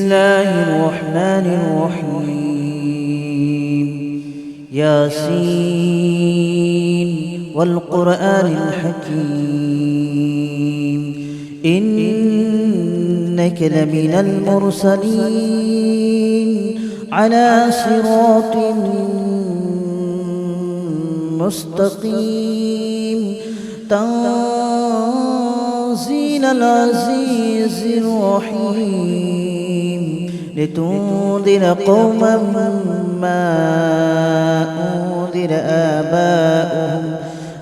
الله الرحمن الرحيم. ياسين والقرآن الحكيم إنك لمن المرسلين على صراط مستقيم تنزيل العزيز الرحيم لتنذر قوما ما أنذر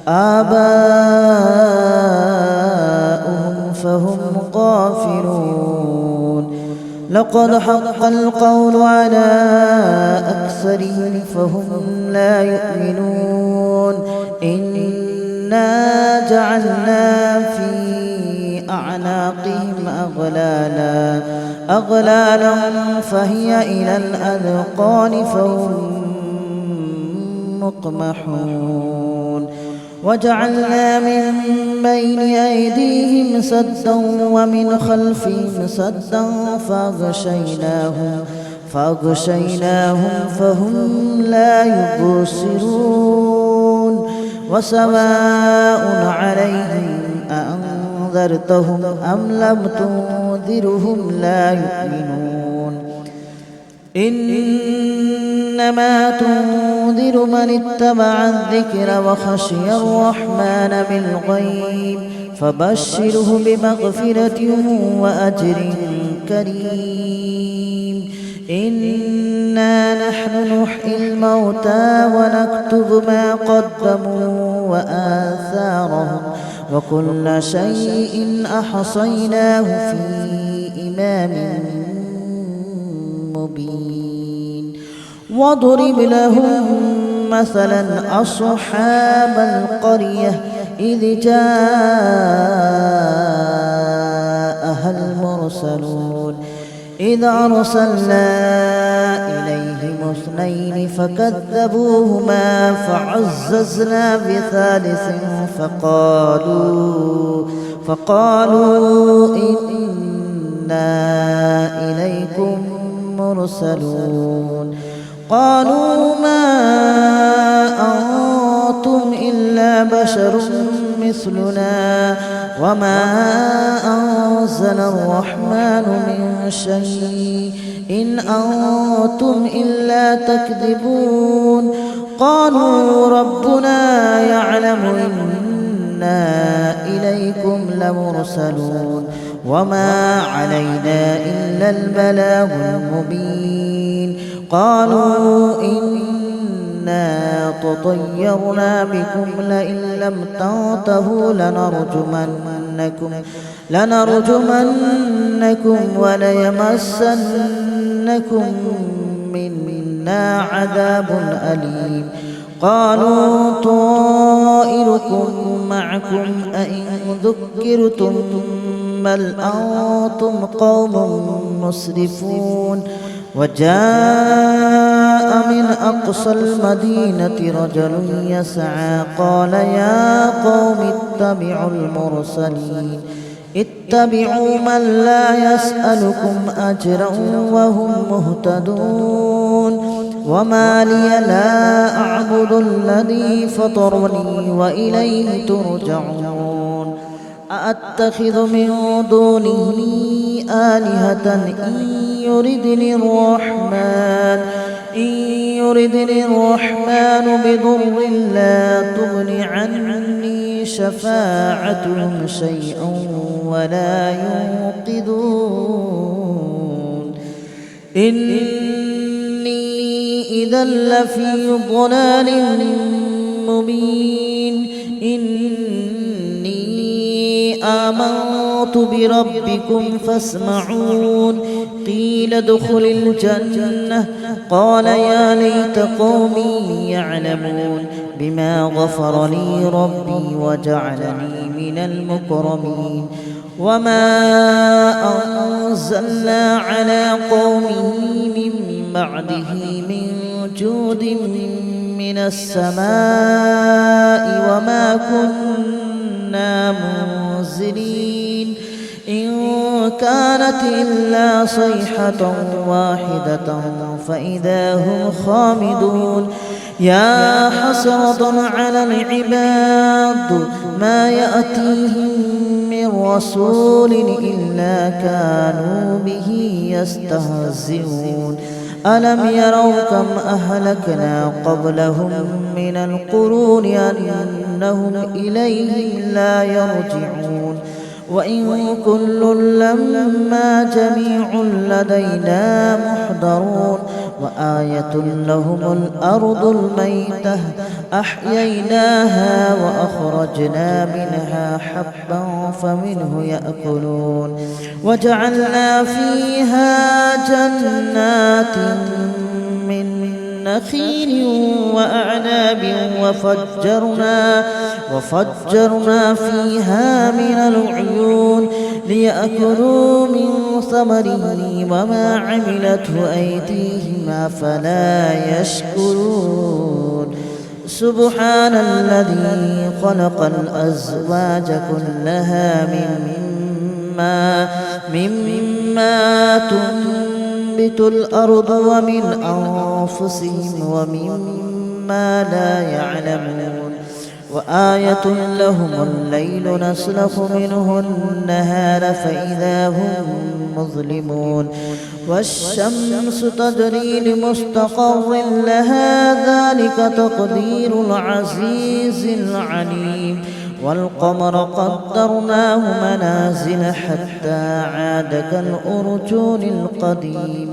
آباؤهم فهم غافلون. لقد حق القول على أكثرهم فهم لا يؤمنون. إنا جعلنا في أعناقهم أغلالا فهي إلى الأذقان فهم مقمحون. وجعلنا من بين أيديهم سدا ومن خلفهم سدا فأغشيناهم فهم لا يبصرون. وسواء عليهم أأنذرتهم أم لم تنذرهم لا يؤمنون. إنما تنذر من اتبع الذكر وخشي الرحمن بالغيب فبشره بمغفرة وأجر كريم. إنا نحن نحيي الموتى ونكتب ما قدموا وآثارهم وكل شيء أحصيناه في إمام مبين. واضرب لهم مثلا أصحاب القرية إذ جاءها المرسلون إذ أرسلنا إليهم اثنين فكذبوهما فعززنا بثالث فقالوا إنا إليكم مرسلون. قالوا ما أنتم إلا بشر مثلنا وما أنزل الرحمن من شيء إن أنتم إلا تكذبون. قالوا ربنا يعلم إنا إليكم لمرسلون وما علينا إلا البلاغ المبين. قالوا إنا تطيرنا بكم لئن لم تنتهوا لنرجمنكم وليمسنكم منا عذاب أليم. قالوا طائركم معكم أئن ذكرتم بل أنتم قوم مسرفون. وجاء من أقصى المدينة رجل يسعى قال يا قوم اتبعوا من لا يسألكم أجرا وهم مهتدون. وما لي لا أعبد الذي فطرني وإليه ترجعون. أأتخذ من دونه آلهة إن يردني الرحمن بضر لا تغن عني شفاعتهم شيئا ولا ينقذون. إني إذا لفي ضلال مبين. إني آمنت بربكم فاسمعون. قيل ادخل الجنة قال يا ليت قومي يعلمون بما غفر لي ربي وجعلني من المكرمين. وما أنزلنا على قومه من بعده من جود من السماء وما كنا منزلين. إن كانت إلا صيحة واحدة فإذا هم خامدون يا حسرة على العباد ما يأتيهم من رسول إلا كانوا به يستهزئون ألم يروا كم أهلكنا قبلهم من القرون أنهم إليهم لا يرجعون وإن كل لما جميع لدينا محضرون وآية لهم الأرض الميتة أحييناها وأخرجنا منها حبا فمنه يأكلون وجعلنا فيها جنات من نخيل وأعناب وفجرنا فيها من العيون ليأكلوا من ثمره وما عملته أيديهم أفلا يشكرون سبحان الذي خلق الأزواج كلها مما تنبت الأرض ومن أنفسهم ومما لا يعلمون وآية لهم الليل نسلخ منه النهار فإذا هم مظلمون والشمس تجري لمستقر لها ذلك تقدير العزيز العليم والقمر قدرناه منازل حتى عاد كالأرجون القديم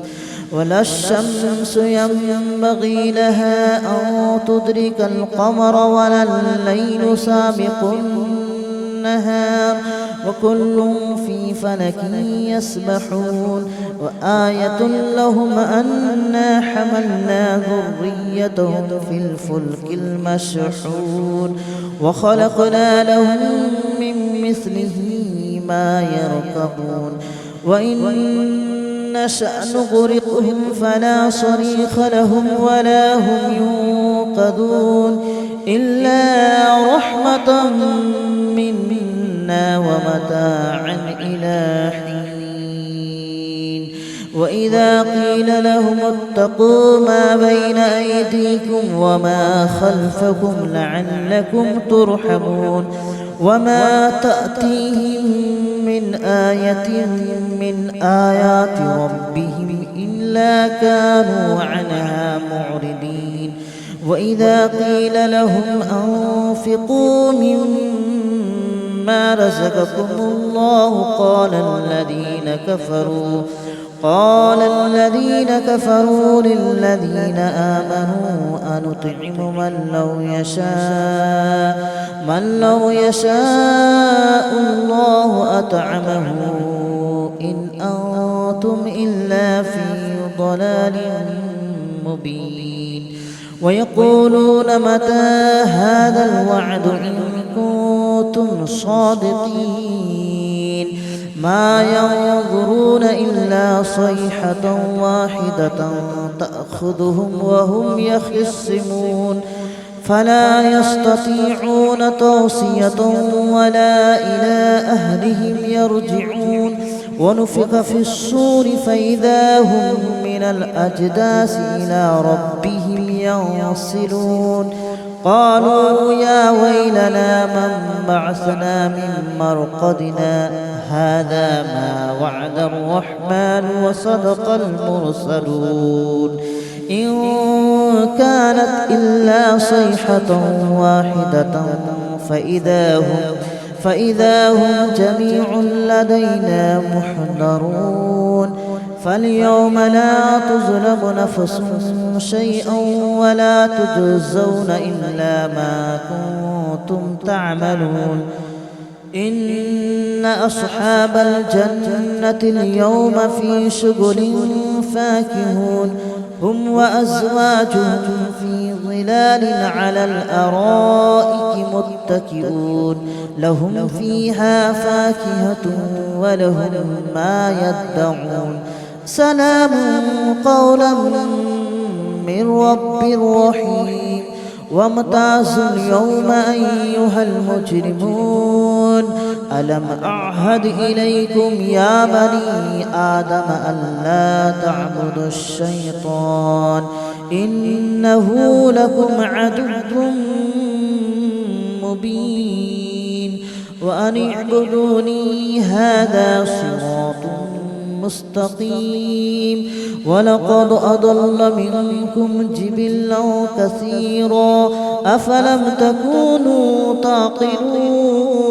ولا الشمس ينبغي لها أن تدرك القمر ولا الليل سابق النهار وكل في فلك يسبحون وآية لهم أنا حملنا ذريتهم في الفلك المشحون وخلقنا لهم من مثله ما يركبون وإن نشأ نغرقهم فلا صريخ لهم ولا هم ينقذون إلا رحمة منا ومتاعا إلى حين وإذا قيل لهم اتقوا ما بين أيديكم وما خلفكم لعلكم ترحمون وما تأتيهم من آية من آيات ربهم إلا كانوا عنها معرضين وإذا قيل لهم أنفقوا مما رزقكم الله قال الذين كفروا للذين آمنوا أنطعم من لو يشاء الله أطعمه إن أنتم إلا في ضلال مبين ويقولون متى هذا الوعد إن كنتم صادقين ما ينظرون إلا صيحة واحدة تأخذهم وهم يخصمون فلا يستطيعون توصية ولا إلى أهلهم يرجعون ونفخ في الصور فإذا هم من الأجداث إلى ربهم ينسلون قالوا يا ويلنا من بعثنا من مرقدنا هذا ما وعد الرحمن وصدق المرسلون إن كانت إلا صيحة واحدة فإذا هم جميع لدينا محضرون فاليوم لا تظلم نفس شيئا ولا تجزون إلا ما كنتم تعملون إن أصحاب الجنة اليوم في شغل فاكهون هم وأزواجهم في ظلال على الأرائك متكئون لهم فيها فاكهة ولهم ما يدعون سلام قولا من رب رحيم وامتازوا اليوم أيها المجرمون ألم أعهد إليكم يا بني آدم ألا تعبدوا الشيطان إنه لكم عدو مبين وأن اعبدوني هذا صراط مستقيم ولقد أضل منكم جبلا كثيرا أفلم تكونوا تعقلون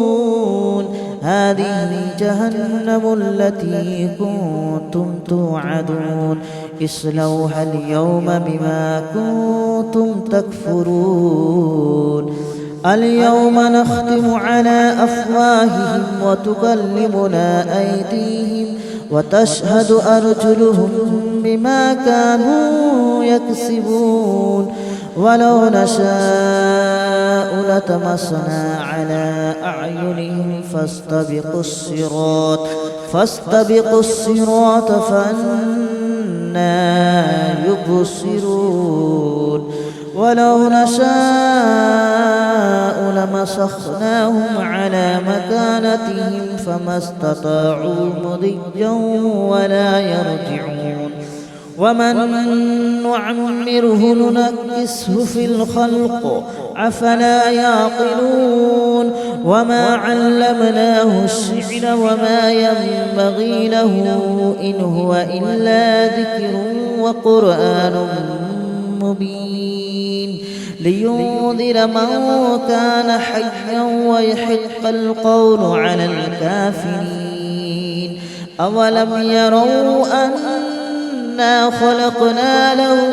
هذه جهنم التي كنتم توعدون اصلوها اليوم بما كنتم تكفرون اليوم نختم على أفواههم وتكلمنا أيديهم وتشهد أرجلهم بما كانوا يكسبون ولو نشاء لطمسنا على أعينهم فاستبقوا الصراط فأنى يبصرون ولو نشاء لمسخناهم على مكانتهم فما استطاعوا مضيا ولا يرجعون ومن نعمره ننكسه في الخلق أفلا يعقلون وما علمناه الشعر وما ينبغي له إن هو إلا ذكر وقرآن مبين لينذر من كان حيا ويحق القول على الكافرين أولم يروا أنا خلقنا لهم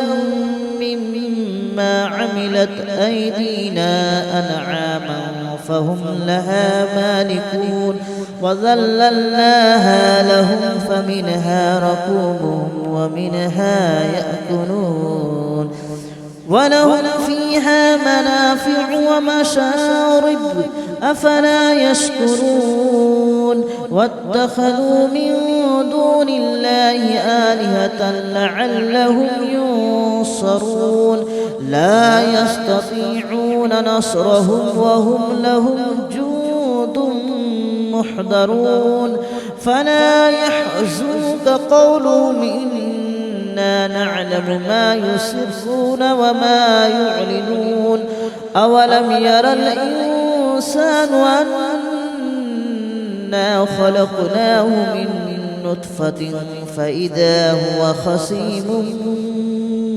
مما عملت أيدينا أنعاما فهم لها مالكون وذللناها لهم فمنها ركوبهم ومنها يأكلون ولهم فيها منافع ومشارب أفلا يشكرون واتخذوا من دون الله آلهة لعلهم ينصرون لا يستطيعون نصرهم وهم لهم جند محضرون فلا يحزنك قولهم إنا نعلم ما يسرون وما يعلنون أولم ير الإنسان أنا خلقناه من نطفة فإذا هو خصيم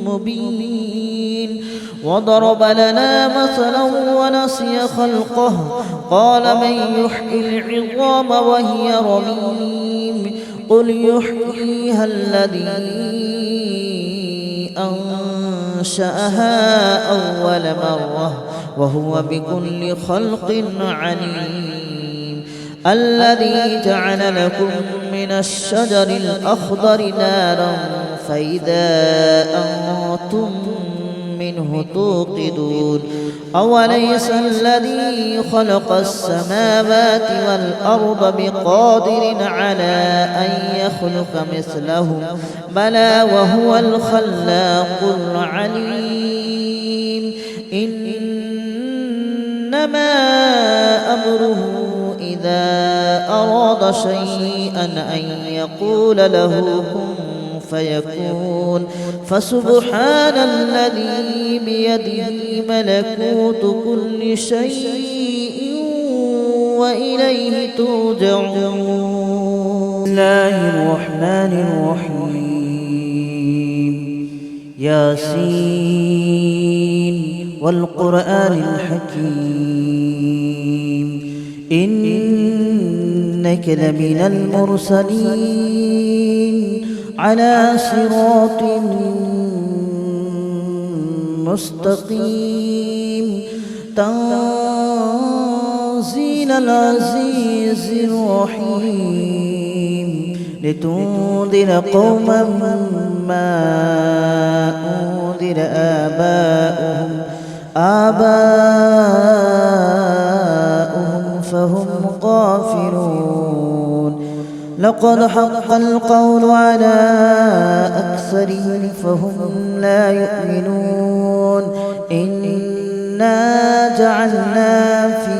مبين وضرب لنا مثلا ونسي خلقه قال من يحيي العظام وهي رميم قل يحييها الذي أنشأها أول مرة وهو بكل خلق عليم الذي جعل لكم من الشجر الأخضر نارا فإذا أنتم منه توقدون أوليس الذي خلق السماوات والأرض بقادر على أن يخلق مثلهم بلى وهو الخلاق العليم إنما أمره إذا أراد شيئا أن يقول له كن فيكون فسبحان الذي بيده ملكوت كل شيء وإليه ترجعون. بسم الله الرحمن الرحيم ياسين والقرآن الحكيم إنك لمن المرسلين على صراط مستقيم تنزيل العزيز الرحيم لتنذر قوما ما أنذر آباؤهم فهم غافلون لقد حق القول على أكثرهم فهم لا يؤمنون إنا جعلنا في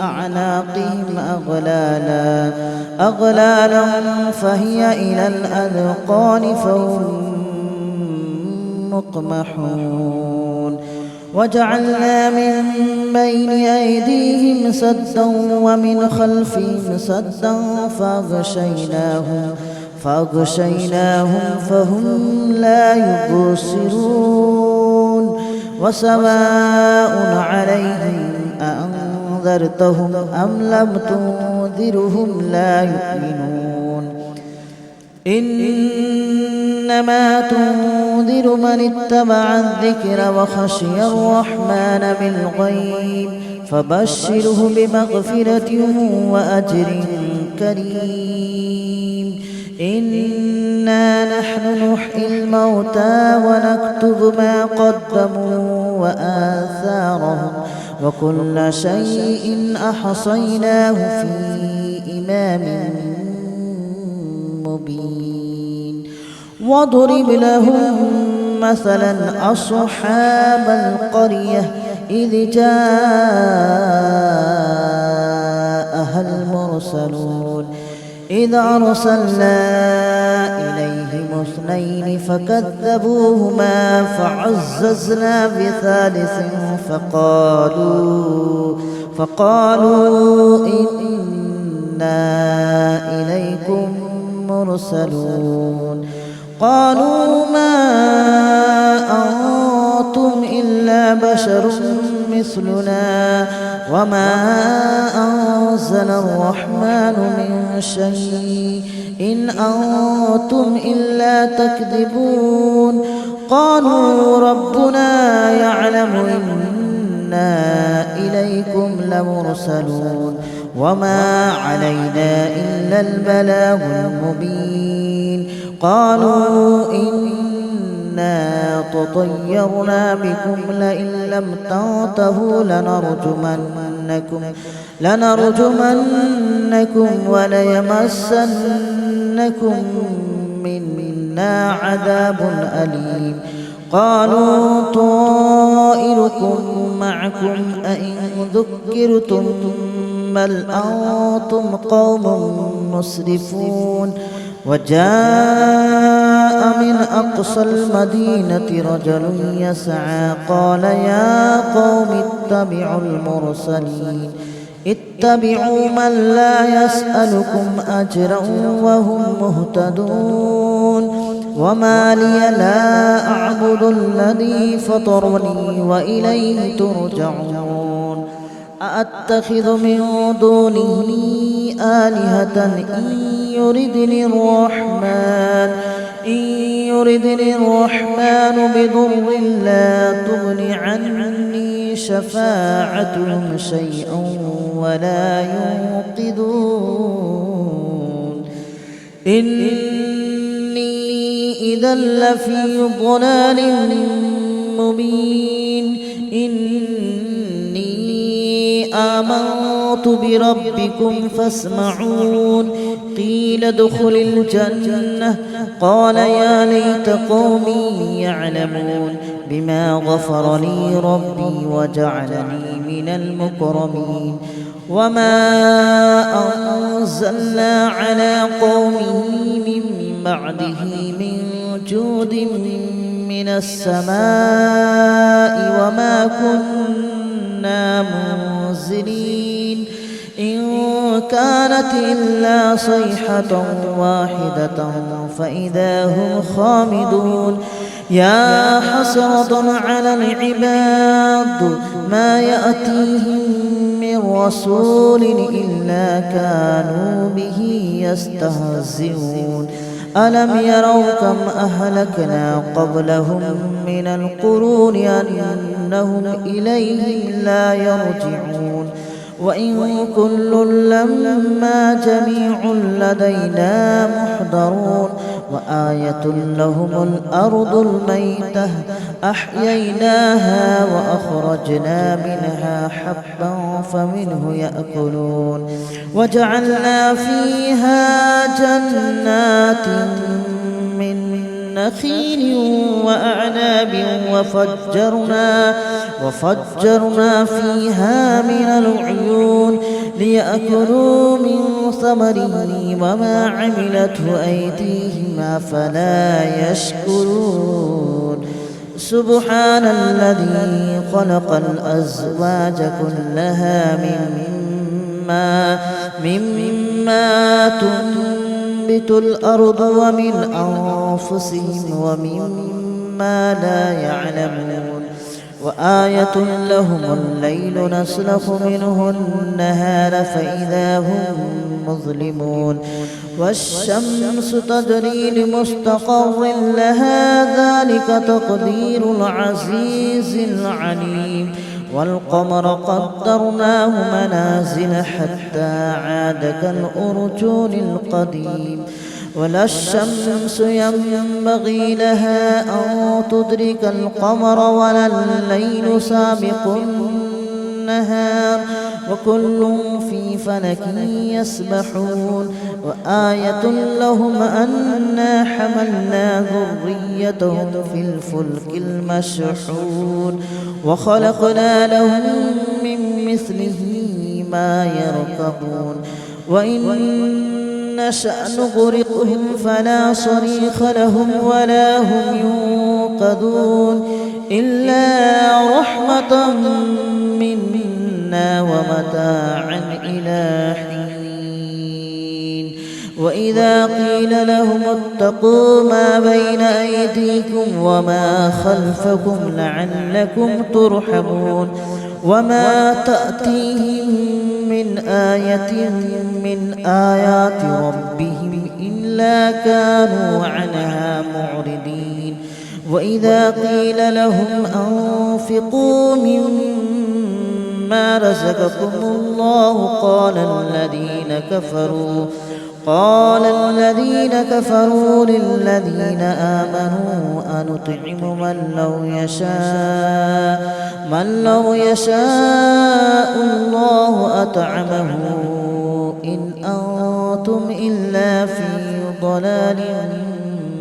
أعناقهم أغلالا فهي إلى الأذقان فهم مقمحون وجعلنا من بين أيديهم سدا ومن خلفهم سدا فأغشيناهم فهم لا يبصرون وسواء عليهم أأنذرتهم أم لم تنذرهم لا يؤمنون إنما تنذر من اتبع الذكر وخشي الرحمن بالغيب فبشره بمغفرة وأجر كريم إنا نحن نحيي الموتى ونكتب ما قدموا وآثارهم وكل شيء أحصيناه في إمام مبين واضرب لهم مثلا أصحاب القرية إذ جاءها المرسلون إذ أرسلنا إليهم اثنين فكذبوهما فعززنا بثالث فقالوا إنا إليكم مرسلون قالوا ما أنتم إلا بشر مثلنا وما أنزل الرحمن من شيء إن أنتم إلا تكذبون قالوا ربنا يعلم إنا إليكم لمرسلون وما علينا إلا البلاغ المبين قالوا إنا تطيرنا بكم لئن لم تنتهوا لنرجمنكم وليمسنكم منا عذاب أليم قالوا طائركم معكم أئن ذكرتم بل أنتم قوم مسرفون وجاء من أقصى المدينة رجل يسعى قال يا قوم اتبعوا من لا يسألكم أجرا وهم مهتدون وما لي لا أعبد الذي فطرني وإليه ترجعون أأتخذ من دونه آلهة إن يردني الرحمن بضر لا تغن عني شفاعتهم شيئا ولا ينقذون إني إذا لفي ضلال مبين آمنت بربكم فاسمعون قيل ادخل الجنة قال يا ليت قومي يعلمون بما غفر لي ربي وجعلني من المكرمين وما أنزلنا على قومه من بعده من جود من السماء وما كنا منزلين إن كانت إلا صيحة واحدة فإذا هم خامدون يا حسرة على العباد ما يأتيهم من رسول إلا كانوا به يستهزئون ألم يروا كم أهلكنا قبلهم من القرون أنهم إليهم لا يرجعون وإن كل لما جميع لدينا محضرون وآية لهم الأرض الميتة أحييناها وأخرجنا منها حبا فمنه يأكلون وجعلنا فيها جنات من نخيل وأعناب وفجرنا فيها من العيون ليأكلوا من ثمره وما عملته أيديهم أفلا يشكرون سبحان الذي خلق الأزواج كلها مما تنبت الأرض ومن أنفسهم ومما لا يعلمون وآية لهم الليل نسلخ منه النهار فإذا هم مظلمون والشمس تجري لمستقر لها ذلك تقدير العزيز العليم والقمر قدرناه منازل حتى عاد كالأرجون القديم ولا الشمس ينبغي لها أن تدرك القمر ولا الليل سابق النهار وكل في فلك يسبحون وآية لهم أنا حملنا ذريتهم في الفلك المشحون وخلقنا لهم من مثله ما يركبون وإن نشأ نغرقهم فلا صريخ لهم ولا هم ينقذون إلا رحمة منا ومتاعا إلى حين وإذا قيل لهم اتقوا ما بين أيديكم وما خلفكم لعلكم ترحمون وما تأتيهم من آية من آيات ربهم إلا كانوا عنها معرضين وإذا قيل لهم أنفقوا مما رزقكم الله قال الذين كفروا للذين آمنوا أنطعم من لو يشاء الله أطعمه إن أنتم إلا في ضلال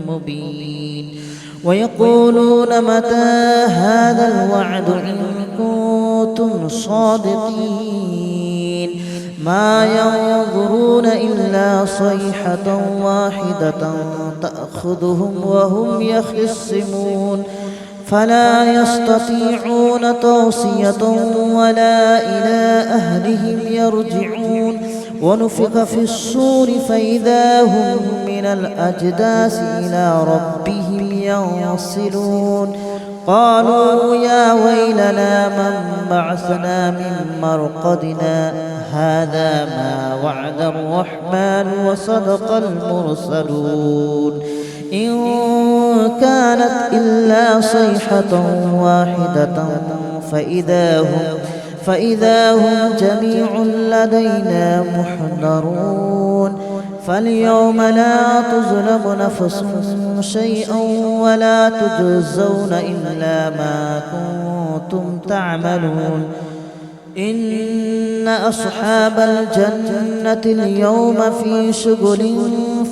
مبين ويقولون متى هذا الوعد إن كنتم صادقين ما ينظرون إلا صيحة واحدة تأخذهم وهم يخصمون فلا يستطيعون توصية ولا إلى أهلهم يرجعون ونفخ في الصور فإذا هم من الأجداث إلى ربهم ينصلون قالوا يا ويلنا من بعثنا من مرقدنا هذا ما وعد الرحمن وصدق المرسلون إن كانت إلا صيحة واحدة فإذا هم جميع لدينا محضرون فاليوم لا تظلم نفس شيئا ولا تجزون إلا ما كنتم تعملون إن أصحاب الجنة اليوم في شغل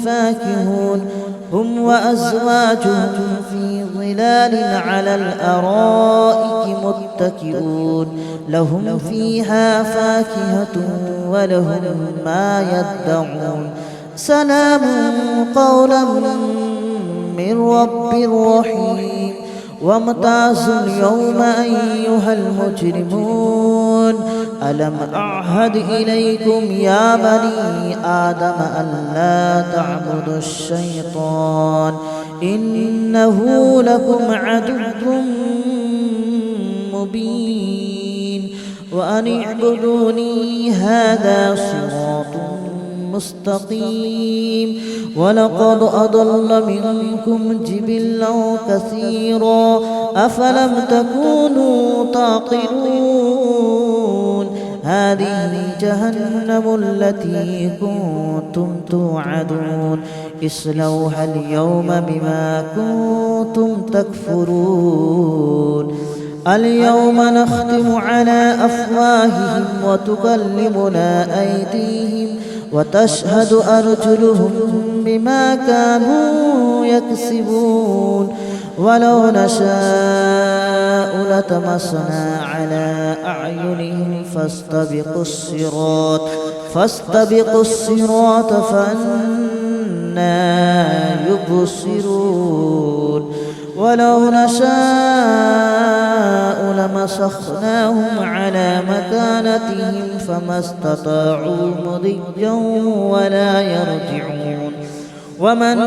فاكهون هم وأزواجهم في ظلال على الأرائك متكئون لهم فيها فاكهة ولهم ما يدعون سلام قولا من رب رحيم وامتازوا اليوم أيها المجرمون ألم أعهد إليكم يا بني آدم ألا تعبدوا الشيطان إنه لكم عدو مبين وأن اعبدوني هذا صراط مستقيم ولقد أضل منكم جبلا كثيرا أفلم تكونوا تعقلون هذه جهنم التي كنتم توعدون اصلوها اليوم بما كنتم تكفرون اليوم نختم على أفواههم وتكلمنا أيديهم وتشهد أرجلهم بما كانوا يكسبون ولو نشاء لطمسنا على أعينهم فاستبقوا الصراط فأنى يبصرون ولو نشاء لمسخناهم على مكانتهم فما استطاعوا مضيا ولا يرجعون ومن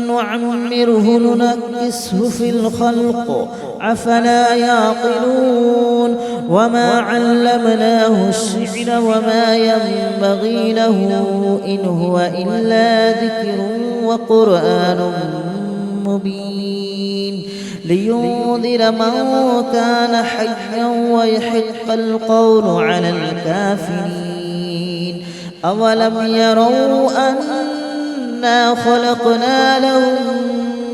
نعمره ننكسه في الخلق أفلا يعقلون وما علمناه الشعر وما ينبغي له إن هو إلا ذكر وقرآن مبين لينذر من كان حيا ويحق القول على الكافرين أولم يروا أنا خلقنا لهم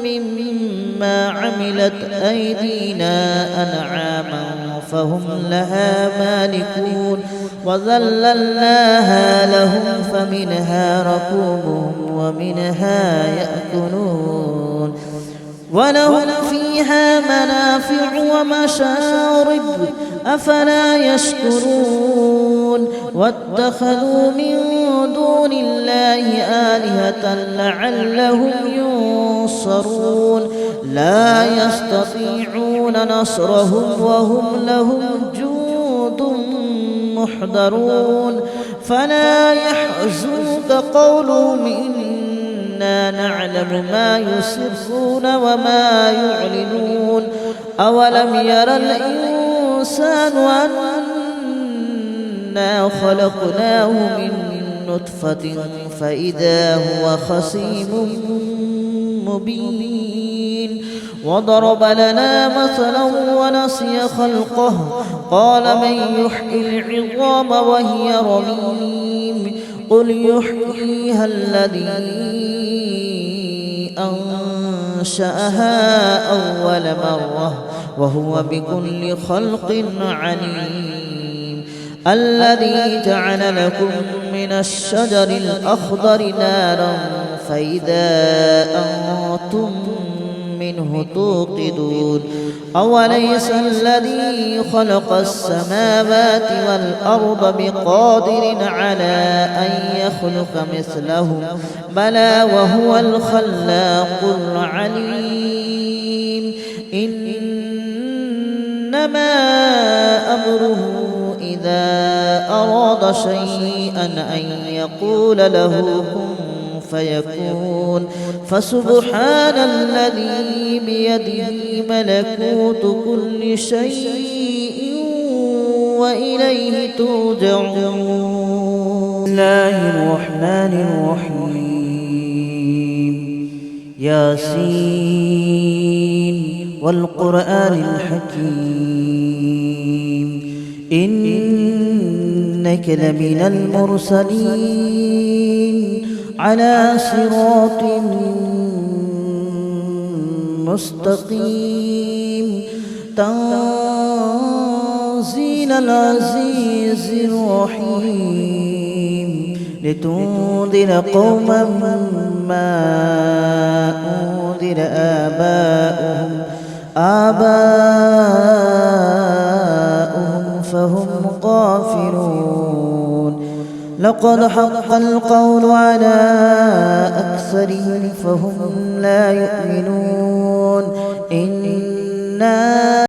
مما عملت أيدينا أنعاما فهم لها مالكون وذللناها لهم فمنها ركوبهم ومنها يأكلون ولهم فيها منافع ومشارب أفلا يشكرون واتخذوا من دون الله آلهة لعلهم ينصرون لا يستطيعون نصرهم وهم لهم جند محضرون فلا يحزنك قولهم إنا نعلم ما يسرون وما يعلنون أولم ير الإنسان أنا خلقناه من نطفة فإذا هو خصيم مبين وضرب لنا مثلا ونسي خلقه قال من يحيي العظام وهي رميم قل يحييها الذي أنشأها أول مرة وهو بكل خلق عليم الذي جعل لكم من الشجر الأخضر نارا فإذا أنتم منه توقدون أوليس الذي خلق السماوات والأرض بقادر على أن يخلق مثلهم بلى وهو الخلاق العليم إنما أمره إذا أراد شيئا أن يقول له كن فيكون فسبحان الذي بيده ملكوت كل شيء وإليه ترجعون. بسم الله الرحمن الرحيم ياسين والقرآن الحكيم إنك لمن المرسلين على صراط مستقيم تنزيل العزيز الرحيم لتنذر قوما ما أنذر آباؤهم فهم غافلون لقد حق القول على أكثرهم فهم لا يؤمنون إنا